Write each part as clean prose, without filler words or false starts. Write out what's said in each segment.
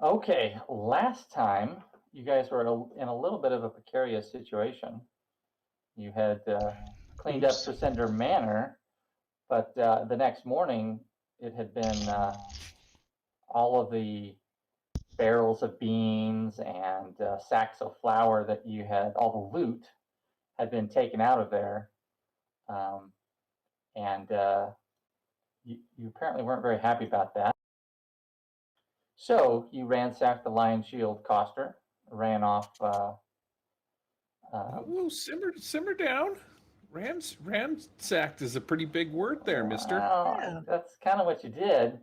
Okay, last time you guys were in a little bit of a precarious situation. You had cleaned up Oops. Crescender Manor, but the next morning it had been all of the barrels of beans and sacks of flour that you had, all the loot had been taken out of there. Um, and you apparently weren't very happy about that. So you ransacked the Lion Shield Coster, ran off. Oh, simmer down. Ransacked is a pretty big word there, mister. Well, Yeah. that's kind of what you did,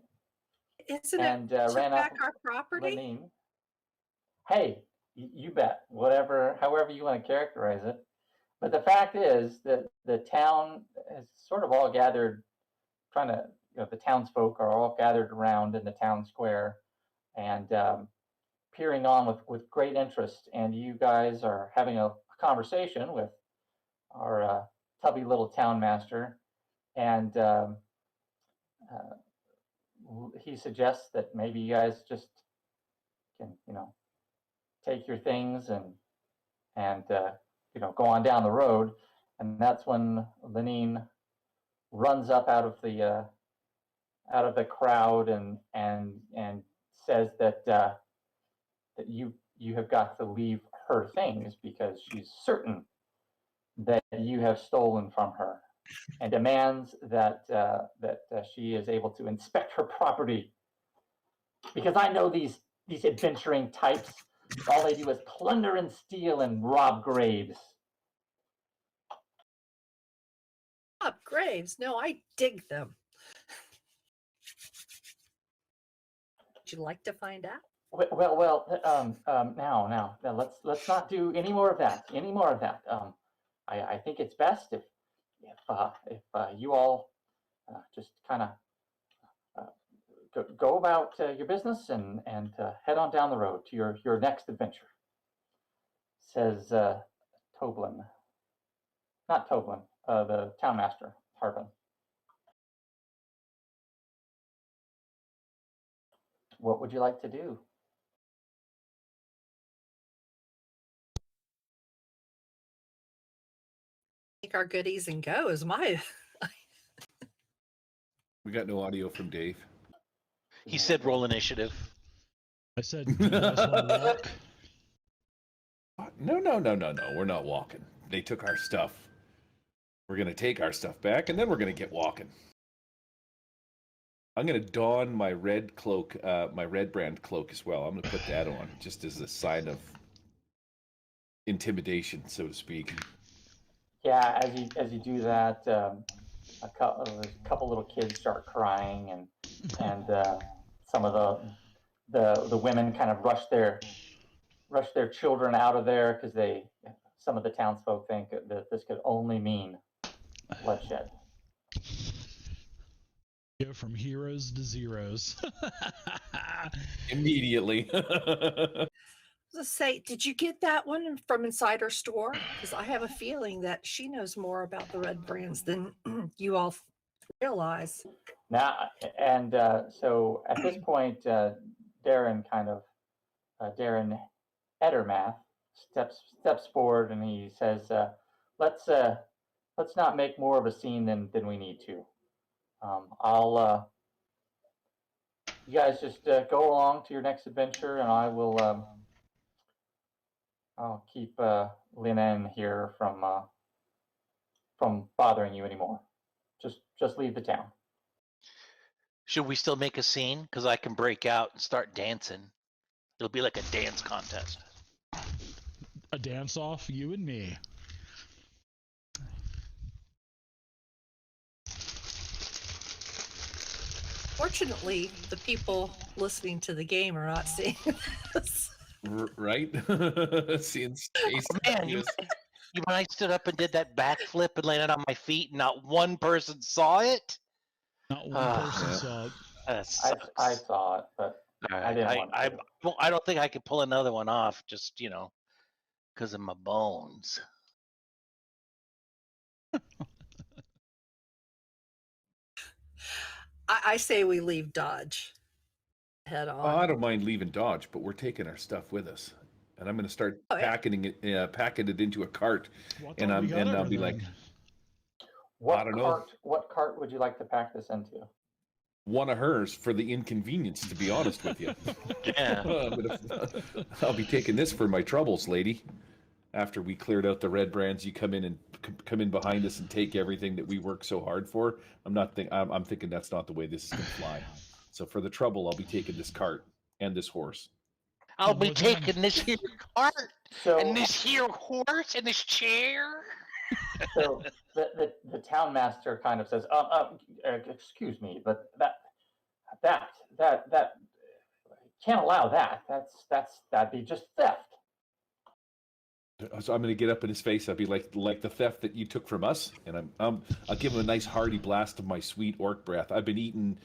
Isn't and it took ran off back our property? Lenine. Hey, you bet. Whatever, however you want to characterize it. But the fact is that the town has sort of all gathered, trying to, the townsfolk are all gathered around in the town square and peering on with great interest. And you guys are having a conversation with our tubby little town master, and he suggests that maybe you guys just can, take your things and go on down the road. And that's when Lenine runs up out of the crowd and says that you have got to leave her things because she's certain that you have stolen from her, and demands that she is able to inspect her property, because I know these adventuring types. All they do is plunder and steal and rob graves. Up graves. No, I dig them. Would you like to find out? Now, let's not do any more of that. I think it's best if you all just kind of go about your business and head on down the road to your next adventure. Says Toblin, not Toblin, the townmaster, Harbin. What would you like to do? Take our goodies and go is my. We got no audio from Dave. He said roll initiative. I said, do you guys want to walk? No. We're not walking. They took our stuff. We're going to take our stuff back, and then we're going to get walking. I'm going to don my red cloak, my red brand cloak as well. I'm going to put that on just as a sign of intimidation, so to speak. Yeah, as you do that, a couple little kids start crying, and some of the women kind of rush their children out of there because some of the townsfolk think that this could only mean bloodshed. Go from heroes to zeros. Immediately. Let's say, did you get that one from inside her store? Because I have a feeling that she knows more about the red brands than you all realize. Now, and so at this point, Darren Edermath steps forward and he says, "Let's not make more of a scene than we need to. You guys just go along to your next adventure, and I'll keep Linen here from bothering you anymore. Just leave the town." Should we still make a scene? Because I can break out and start dancing. It'll be like a dance contest. A dance off, you and me. Fortunately, the people listening to the game are not seeing this. Right? Seeing space. Oh, man, when I stood up and did that backflip and landed on my feet, and not one person saw it. Not one person saw it. That sucks. I saw it, but I didn't want to. I don't think I could pull another one off. Just because of my bones. I say we leave Dodge. head Oh, on. I don't mind leaving Dodge, but we're taking our stuff with us, and I'm going to start Oh, yeah. packing it into a cart, Well, I and thought we got I'll be like, everything. I don't know. What cart would you like to pack this into? one of hers for the inconvenience. To be honest with you, Yeah. I'll be taking this for my troubles, lady. After we cleared out the red brands, you come in behind us and take everything that we work so hard for. I'm thinking that's not the way this is going to fly. So for the trouble, I'll be taking this cart and this horse. I'll be Well, then- taking this here cart So, and this here horse and this chair. so the town master kind of says, excuse me, but that can't allow that. That'd be just theft. So I'm going to get up in his face. I'll be like the theft that you took from us, and I'll give him a nice hearty blast of my sweet orc breath. I've been eating.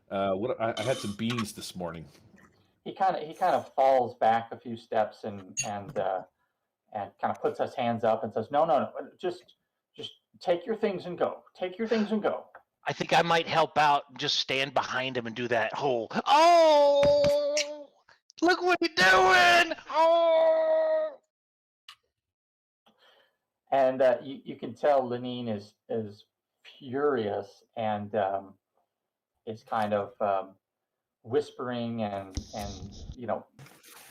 I had some beans this morning. He kind of falls back a few steps and kind of puts his hands up and says, no, just take your things and go. Take your things and go. I think I might help out and just stand behind him and do that whole, oh, look what he's doing. Oh. And you can tell Lenine is furious and is kind of whispering and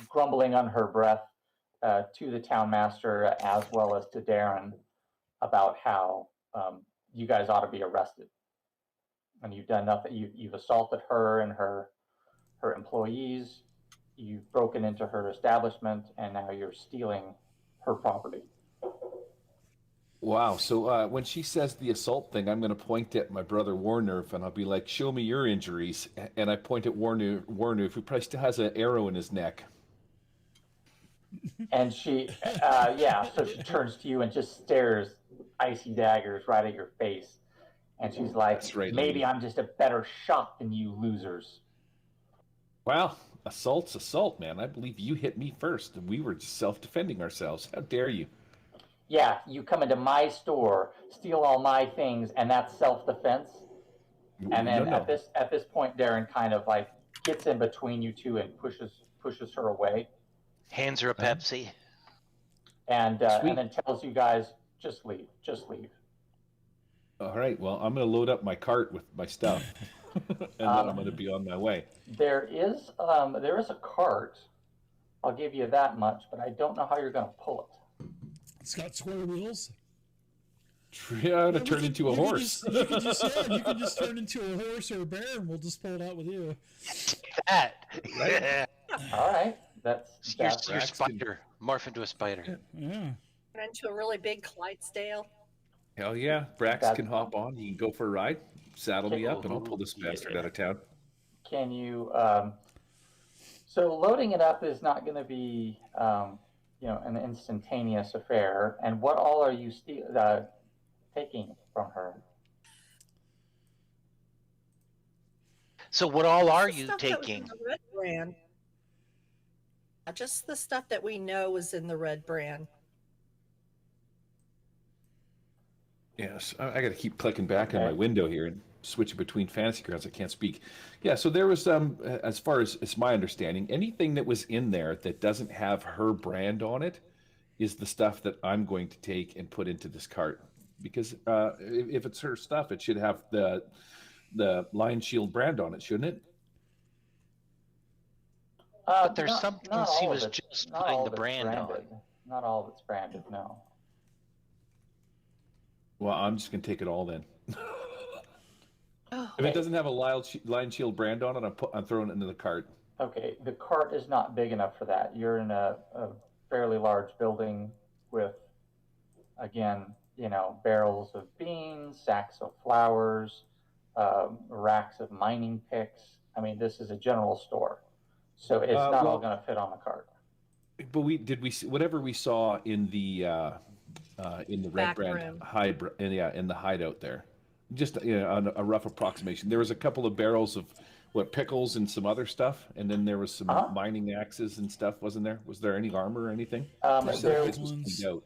grumbling on her breath to the town master as well as to Darren about how you guys ought to be arrested. And you've done nothing. You've assaulted her and her employees. You've broken into her establishment, and now you're stealing her property. Wow. So when she says the assault thing, I'm going to point at my brother Warnerf, and I'll be like, "Show me your injuries." And I point at Warnerf, who probably still has an arrow in his neck. And she, so she turns to you and just stares icy daggers right at your face. And she's like, That's right, maybe lady. I'm just a better shot than you losers. Well, assault's assault, man. I believe you hit me first, and we were just self-defending ourselves. How dare you? Yeah, you come into my store, steal all my things, and that's self-defense. And then No. at this point, Darren kind of like gets in between you two and pushes her away, Hands her a Pepsi. and Sweet. then tells you guys, just leave. All right. Well, I'm going to load up my cart with my stuff, and then I'm going to be on my way. There is a cart. I'll give you that much, but I don't know how you're going to pull it. It's got square wheels. Yeah, I'm going to turn into a horse. You can just turn into a horse or a bear, and we'll just pull it out with you. That. Right. All right, that's Your Braxton. spider. Morph into a spider. Yeah. Turn into a really big Clydesdale. Hell yeah. Brax That's can hop on. You can go for a ride, saddle me up, and I'll pull this Yeah. bastard out of town. Can you? So loading it up is not going to be an instantaneous affair. And what all are you taking from her? So what all are The you stuff that was in taking? the red brand. Just the stuff that we know is in the red brand. Yes, I got to keep clicking back on Okay. my window here and switching between fantasy grounds. I can't speak. Yeah, so there was, as far as it's my understanding, anything that was in there that doesn't have her brand on it is the stuff that I'm going to take and put into this cart. Because if it's her stuff, it should have the Lion Shield brand on it, shouldn't it? But there's Not- some not things he all of was it- just not putting all the of it's brand on. branded. Not all of it's branded, no. Well, I'm just going to take it all then. Oh, If it doesn't have a Lion Shield brand on it, I'm throwing it into the cart. Okay, the cart is not big enough for that. You're in a fairly large building with, again, barrels of beans, sacks of flowers, racks of mining picks. I mean, this is a general store, so it's not all going to fit on the cart. But whatever we saw in the red Back brand room. in the hideout there, just a rough approximation. There was a couple of barrels of pickles and some other stuff, and then there was some mining axes and stuff. Wasn't there? Was there any armor or anything? There- This was cleaned out.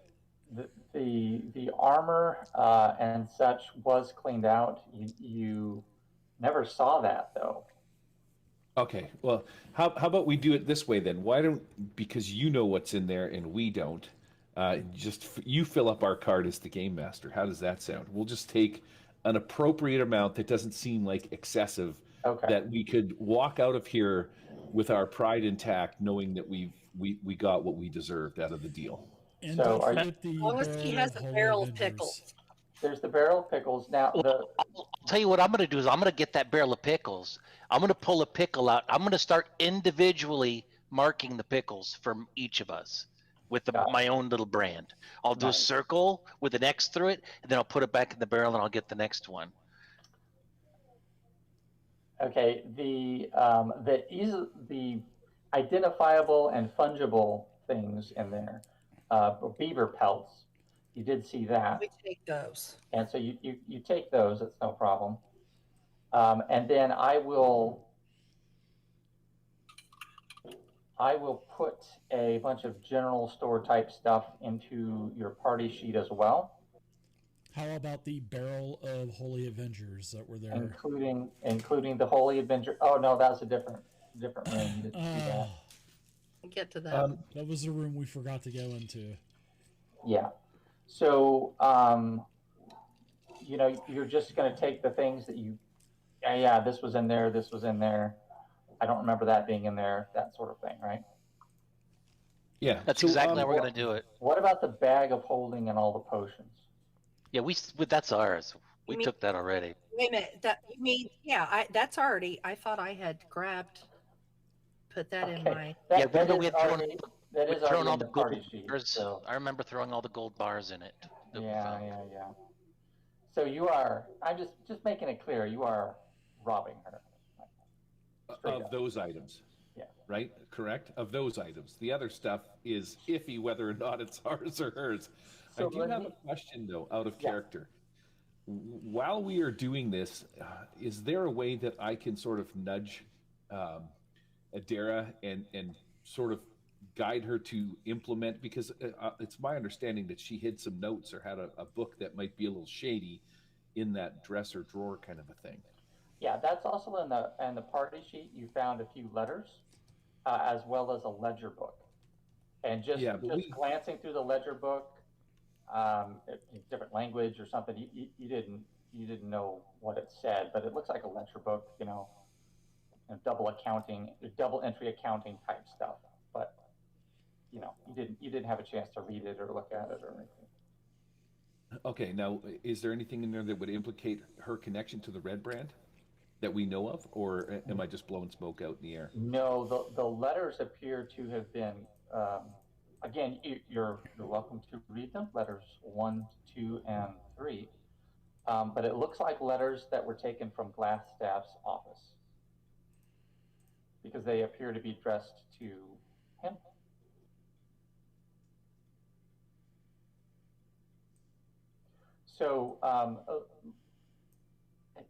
The armor and such was cleaned out. You never saw that though. Okay, well, how about we do it this way then? Why don't, because you know what's in there and we don't, you fill up our card as the game master. How does that sound? We'll just take an appropriate amount that doesn't seem like excessive, Okay. that we could walk out of here with our pride intact, knowing that we got what we deserved out of the deal. And So don't are you- forget the As long as he barrel has of a Holy barrel of Avengers. pickles. There's the barrel of pickles. Now, Well, I'll tell you what I'm going to do is I'm going to get that barrel of pickles. I'm going to pull a pickle out. I'm going to start individually marking the pickles from each of us with Got it. my own little brand. I'll do a Nice. circle with an X through it, and then I'll put it back in the barrel, and I'll get the next one. okay, the identifiable and fungible things in there, beaver pelts. You did see that, We take those. and so you take those. It's no problem. And then I will put a bunch of general store type stuff into your party sheet as well, How about the barrel of Holy Avengers that were there? including the Holy Avenger. Oh no, that was a different room. You didn't see that. We'll get to that. That was the room we forgot to go into. Yeah. So, you're just going to take the things that yeah, this was in there, this was in there. I don't remember that being in there, that sort of thing, right? Yeah, That's so, exactly how we're going to do it. What about the bag of holding and all the potions? Yeah, that's ours. We You mean- took that already. Wait a minute. You mean, yeah, that's already, I thought I had put that in my, Yeah, remember we had thrown already all in the the party gold sheet. bars. So, I remember throwing all the gold bars in it. that we yeah. found. So I'm just making it clear, you are robbing her. Straight of up. those items. Yeah. Right? Correct? Of those items. The other stuff is iffy whether or not it's ours or hers. So I do have a question, though, out of Yeah. character. While we are doing this, is there a way that I can sort of nudge Adara and sort of guide her to implement? Because it's my understanding that she hid some notes or had a book that might be a little shady in that dresser drawer kind of a thing. Yeah, that's also in the party sheet. You found a few letters, as well as a ledger book, and just glancing through the ledger book, different language or something. You didn't know what it said, but it looks like a ledger book. Double entry accounting type stuff. But you didn't have a chance to read it or look at it or anything. Okay, now is there anything in there that would implicate her connection to the Red Brand that we know of, or am I just blowing smoke out in the air? No, the letters appear to have been. Again, you're welcome to read them. Letters 1, 2, and 3. But it looks like letters that were taken from Glassstaff's office, because they appear to be addressed to him. So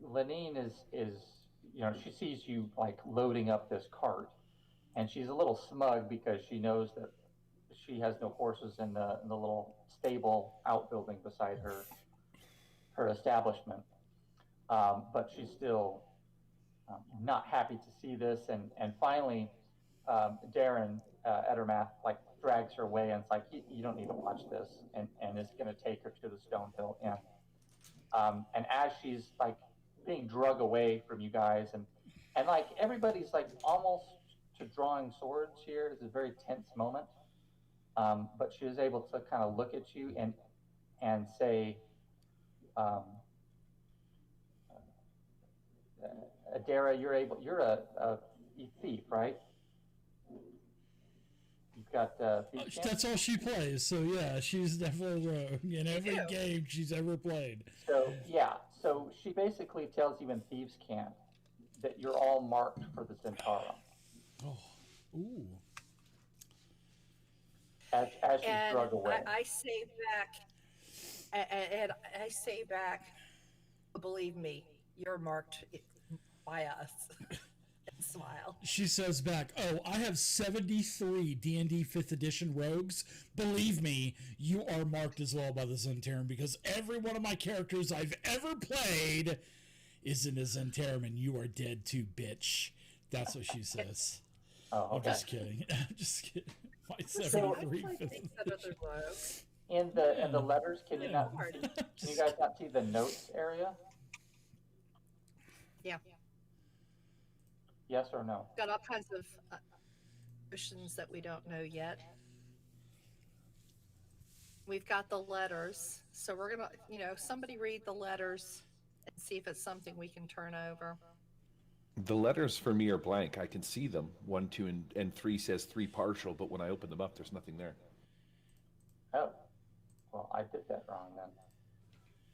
Lenine is she sees you like loading up this cart, and she's a little smug because she knows that she has no horses in the little stable outbuilding beside her establishment. But she's still not happy to see this, and finally Darren Edermath like drags her away and it's like, you don't need to watch this, and is going to take her to the Stonehill Inn. And as she's like being drug away from you guys, and like everybody's like almost to drawing swords here. It's a very tense moment. But she was able to kind of look at you and say, Adara, you're a thief, right? You've got thief camp? That's all she plays, so yeah, she's definitely a rogue in every game she's ever played. So yeah, so she basically tells you in Thieves' Camp that you're all marked for the Zentarum. Oh, ooh. As she's drug away. I say back, and I say back, believe me, you're marked by us. And smile. She says back, oh, I have 73 D&D 5th edition rogues. Believe me, you are marked as well by the Zentarum, because every one of my characters I've ever played is in a Zentarum, and you are dead too, bitch. That's what she says. Oh, I'm okay. just kidding. I'm just kidding. My So 73 I fifth think that other low. In the letters, can you Yeah. guys not see the notes area? Yeah. Yes or no? Got all kinds of oceans that we don't know yet. We've got the letters, so we're gonna, somebody read the letters and see if it's something we can turn over. The letters for me are blank. I can see them. 1, 2, and 3 says 3 partial, but when I open them up, there's nothing there. Oh, well, I did that wrong then.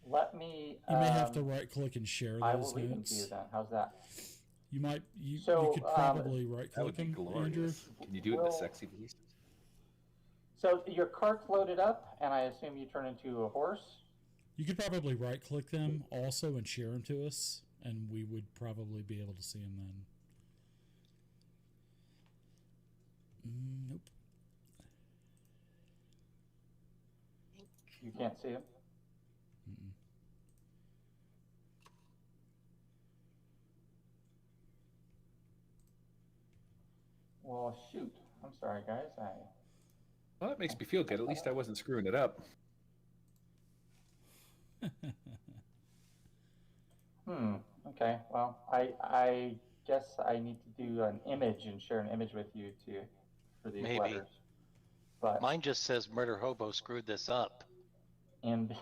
Let me. You may have to right click and share I will those read them to you notes. then. How's that? You might you So, could probably right That would click be them, glorious. Andrew. Can you do it in a sexy voice? So your cart's loaded up, and I assume you turn into a horse. You could probably right click them also and share them to us, and we would probably be able to see them then. Nope. You can't see them. Mm-mm. Well, shoot. I'm sorry, guys. Well, that makes me feel good. At least I wasn't screwing it up. Okay. Well, I guess I need to do an image and share an image with you for these Maybe. letters. But Mine just says Murder Hobo screwed this up. in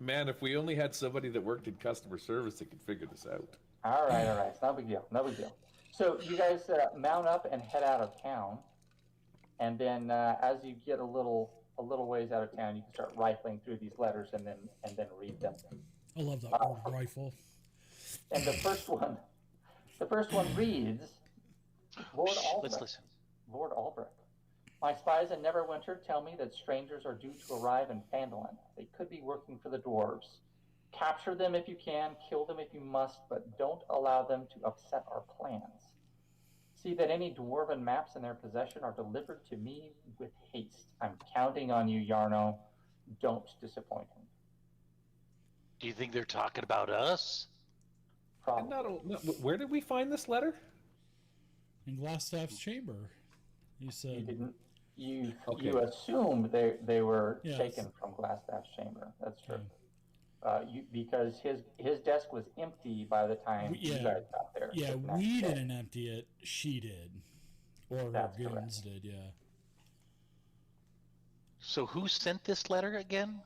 Man, if we only had somebody that worked in customer service that could figure this out. all right. It's no big deal. No big deal. So you guys mount up and head out of town, and then as you get a little ways out of town, you can start rifling through these letters and then read them. I love that word rifle. And the first one reads, Lord Shh, let's Albrecht. listen. Lord Albrecht. My spies in Neverwinter tell me that strangers are due to arrive in Phandelver. They could be working for the dwarves. Capture them if you can, kill them if you must, but don't allow them to upset our plans. See that any dwarven maps in their possession are delivered to me with haste. I'm counting on you, Yarno. Don't disappoint him. Do you think they're talking about us? Probably. Where did we find this letter? In Glassstaff's chamber. You You said didn't. You Okay. assumed they were Yes. taken from Glassstaff's chamber. That's true. Because his desk was empty by the time you Yeah. guys got there. yeah, the next we day. didn't empty it, she did. Or her That's goons did, yeah. So who sent this letter again?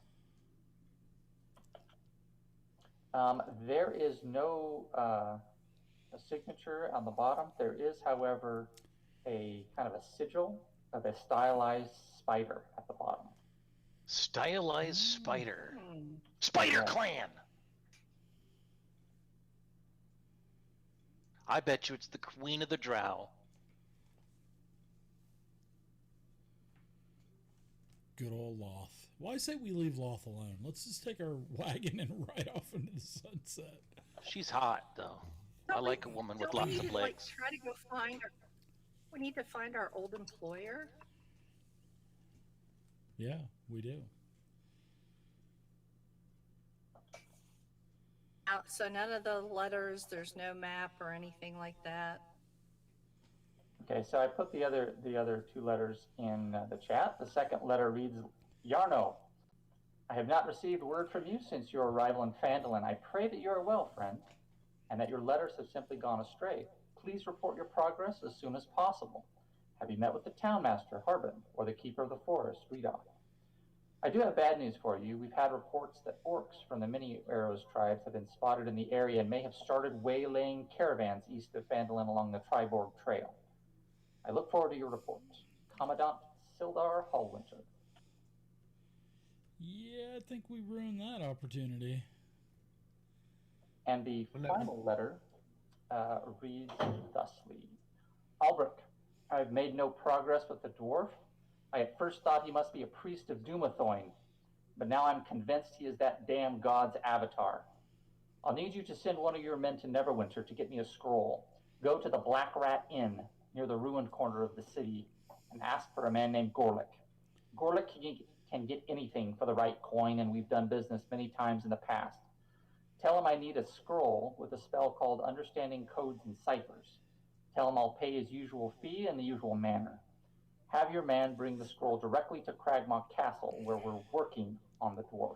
There is no a signature on the bottom. There is, however, a kind of a sigil of a stylized spider at the bottom. Stylized spider. Hmm. Spider Yeah. Clan. I bet you it's the Queen of the Drow. Good old Loth. Well, I say we leave Loth alone. Let's just take our wagon and ride off into the sunset. She's hot, though. I Don't like we- a woman with don't we lots of need to, legs. try to go find we need to find our old employer. Yeah, we do. So none of the letters, there's no map or anything like that. Okay, so I put the other two letters in the chat. The second letter reads, Yarno, I have not received word from you since your arrival in Phandelver. I pray that you are well, friend, and that your letters have simply gone astray. Please report your progress as soon as possible. Have you met with the townmaster, Harbin, or the keeper of the forest, Rita? I do have bad news for you. We've had reports that orcs from the Many Arrows tribes have been spotted in the area and may have started waylaying caravans east of Phandelver along the Triborg Trail. I look forward to your report. Commandant Sildar Hallwinter. Yeah, I think we ruined that opportunity. And the Well, no. final letter reads thusly. Albrecht, I have made no progress with the dwarf. I at first thought he must be a priest of Dumathoin, but now I'm convinced he is that damn god's avatar. I'll need you to send one of your men to Neverwinter to get me a scroll. Go to the Black Rat Inn near the ruined corner of the city and ask for a man named Gorlick. Gorlick can get anything for the right coin, and we've done business many times in the past. Tell him I need a scroll with a spell called Understanding Codes and Ciphers. Tell him I'll pay his usual fee in the usual manner. Have your man bring the scroll directly to Cragmaw Castle, where we're working on the dwarf.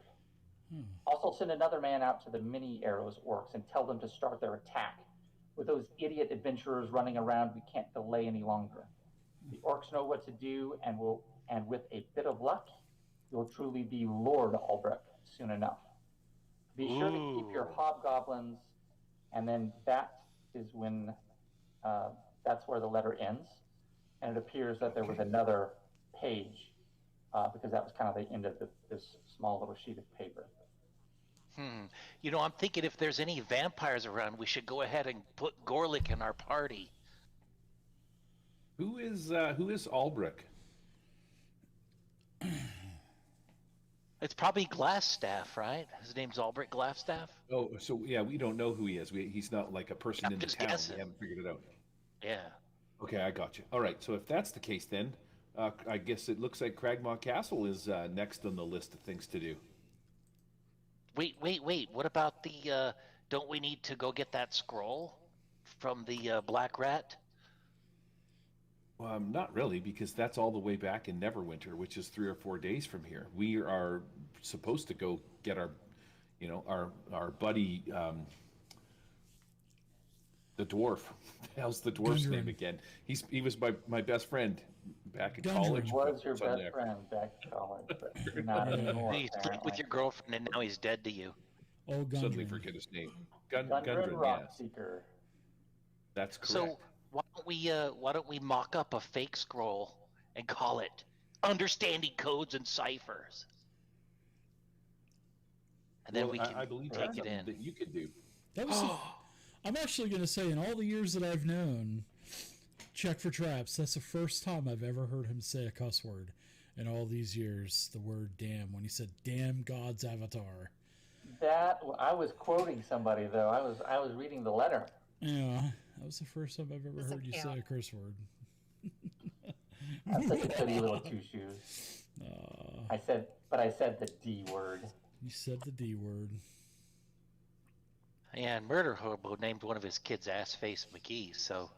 Also send another man out to the Mini Arrows orcs and tell them to start their attack. With those idiot adventurers running around, we can't delay any longer. The orcs know what to do, and with a bit of luck, you'll truly be Lord Albrecht soon enough. Be sure to keep your hobgoblins, and then that is when that's where the letter ends. And it appears that there was another page because that was kind of the end of this small little sheet of paper. You know, I'm thinking if there's any vampires around, we should go ahead and put Gorlick in our party. Who is Albrecht? It's probably Glassstaff, right? His name's Albrecht Glassstaff. Oh, so yeah, we don't know who he is. He's not like a person I'm in the just town. guessing. We haven't figured it out. Yeah. Okay, I got you. All right, so if that's the case, then I guess it looks like Cragmaw Castle is next on the list of things to do. Wait. What about the, don't we need to go get that scroll from the Black Rat? Not really, because that's all the way back in Neverwinter, which is 3 or 4 days from here. We are supposed to go get our buddy, the dwarf. The hell's the dwarf's Gundren. name again? He was my best friend back in Gundren. college. Was your Somewhere. best friend back in college, but not anymore. You slept with your girlfriend and now he's dead to you. Oh, Suddenly Gundren. forget his name. Gundren Gundren, yes, Rockseeker. that's correct. So why don't we mock up a fake scroll and call it Understanding Codes and Ciphers? And then Well, we can I believe take that's it something in. that you could do. That was. I'm actually going to say, in all the years that I've known Check for Traps, that's the first time I've ever heard him say a cuss word in all these years. The word "damn" when he said "damn God's avatar." That I was quoting somebody though. I was reading the letter. Yeah, that was the first time I've ever Doesn't heard you say count. a curse word. I'm such a goody little two shoes. I said the D word. You said the D word. And Murder Hobo named one of his kids Assface McGee, so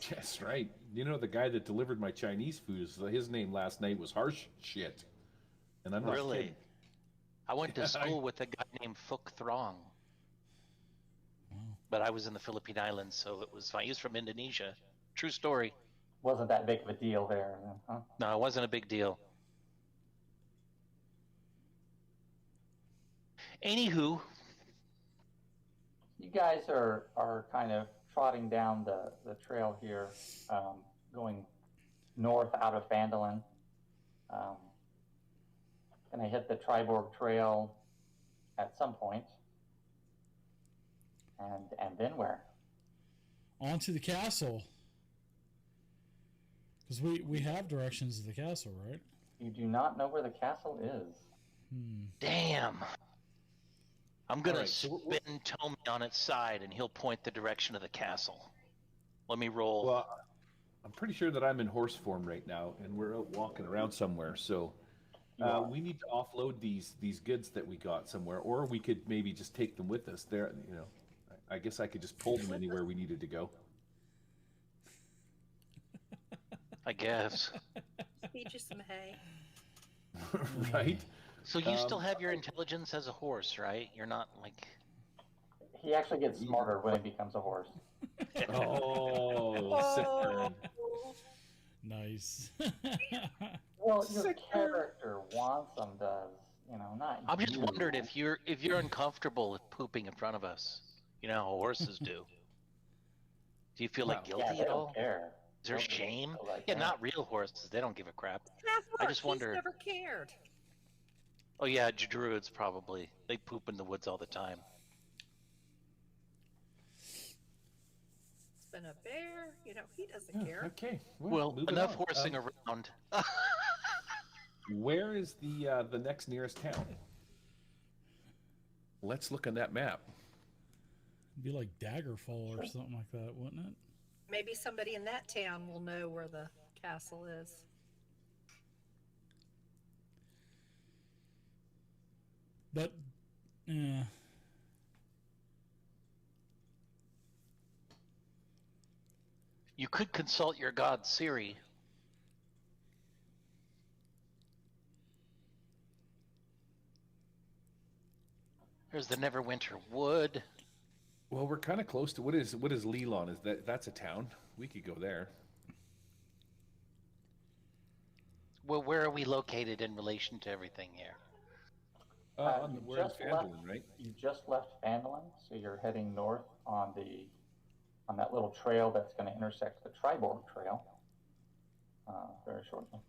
That's right. You know, the guy that delivered my Chinese food, his name last night was Harsh Shit. And I'm not really. kidding. I went to Yeah, school with a guy named Phuc Throng. But I was in the Philippine Islands, so it was fine. He was from Indonesia. True story. Wasn't that big of a deal there, huh? No, it wasn't a big deal. Anywho, You guys are kind of trotting down the trail here, going north out of Phandelver. Gonna hit the Triborg Trail at some point. And then where? On to the castle. Because we have directions to the castle, right? You do not know where the castle is. damn. I'm going All to right, so spin Tommy on its side, and he'll point the direction of the castle. Let me roll. Well, I'm pretty sure that I'm in horse form right now, and we're out walking around somewhere. So we need to offload these goods that we got somewhere, or we could maybe just take them with us. There, you know, I guess I could just pull them anywhere we needed to go. I guess. Feed you some hay. Right? So you still have your intelligence as a horse, right? You're not like... He actually gets smarter when he becomes a horse. Oh, sick burn. Nice. Well, your character wants them, does. You know, not I'm just you. wondering if you're uncomfortable with pooping in front of us. You know how horses do. Do you feel like Well, guilty Yeah, they at don't all? care. Is there Don't really shame? feel like Yeah, that. not real horses. They don't give a crap. Half I orc, just he's wonder- never cared. Oh yeah, druids probably. They poop in the woods all the time. It's been a bear. You know, he doesn't care. Okay. Well, moving enough on. horsing around. Where is the next nearest town? Let's look on that map. It'd be like Daggerfall or something like that, wouldn't it? Maybe somebody in that town will know where the castle is. But, yeah. You could consult your god Siri. There's the Neverwinter Wood. Well, we're kind of close to what is Lelon? Is that's a town? We could go there. Well, where are we located in relation to everything here? We're in Phandelver, right? You just left Phandelver, so you're heading north on that little trail that's going to intersect the Triborg Trail very shortly.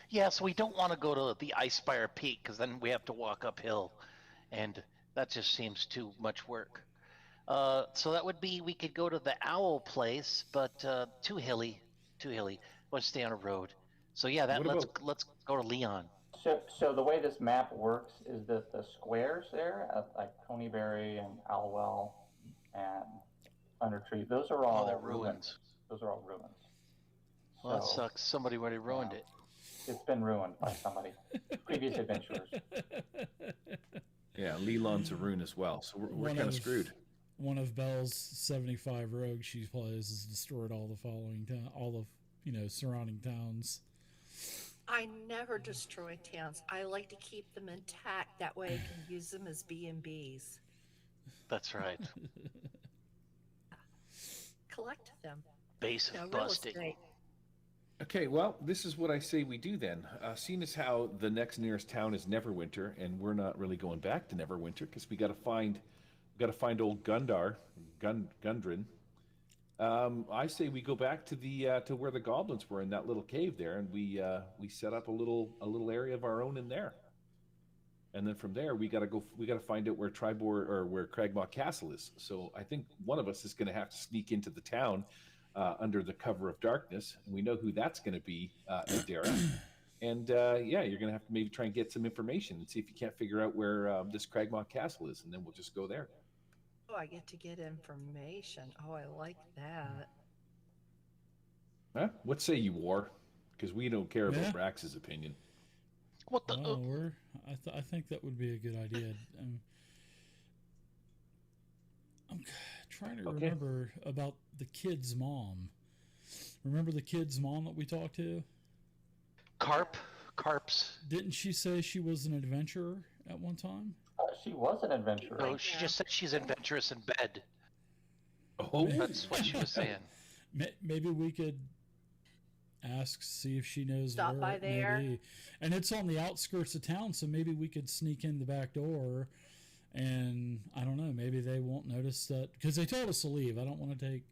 Yeah, so we don't want to go to the Icespire Peak because then we have to walk uphill, and that just seems too much work. So that would be, we could go to the Owl Place, but too hilly. Let's stay on a road. So yeah, let's go to Leon. So the way this map works is that the squares there, like Coneyberry and Alwell and Undertree, those are all they're ruins. Those are all ruins. Well, that sucks. Somebody already ruined it. It's been ruined by somebody. Previous adventurers. Yeah, Lelon's a rune as well, so we're kind of screwed. One of Belle's 75 rogues she plays has destroyed all the surrounding towns. I never destroy towns. I like to keep them intact. That way I can use them as B&Bs. That's right. Collect them. Base of real busting. estate. Okay, well, this is what I say we do then. Seeing as how the next nearest town is Neverwinter, and we're not really going back to Neverwinter because we got to find old Gundren. I say we go back to to where the goblins were in that little cave there, and we set up a little area of our own in there. And then from there, we got to find out where Tribor or where Cragmaw Castle is. So I think one of us is going to have to sneak into the town under the cover of darkness, and we know who that's going to be, Adara. And you're going to have to maybe try and get some information and see if you can't figure out where this Cragmaw Castle is, and then we'll just go there. Oh, I get to get information. Oh, I like that. Huh? What say you, War? Because we don't care about Brax's opinion. What the? I think that would be a good idea. I'm trying to remember about the kid's mom. Remember the kid's mom that we talked to? Carps. Didn't she say she was an adventurer at one time? She was an adventurer. No, she just said she's adventurous in bed. Oh, That's what she was saying. Maybe we could ask, see if she knows. Stop by there. Maybe. And it's on the outskirts of town, so maybe we could sneak in the back door. And I don't know, maybe they won't notice that because they told us to leave. I don't want to take,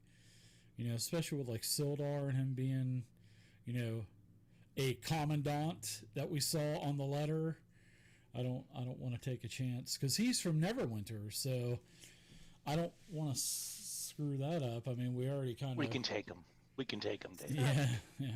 especially with like Sildar and him being, a commandant that we saw on the letter. I don't want to take a chance because he's from Neverwinter, so I don't want to screw that up. I mean, we already kind of. We can take him. Dave. Yeah.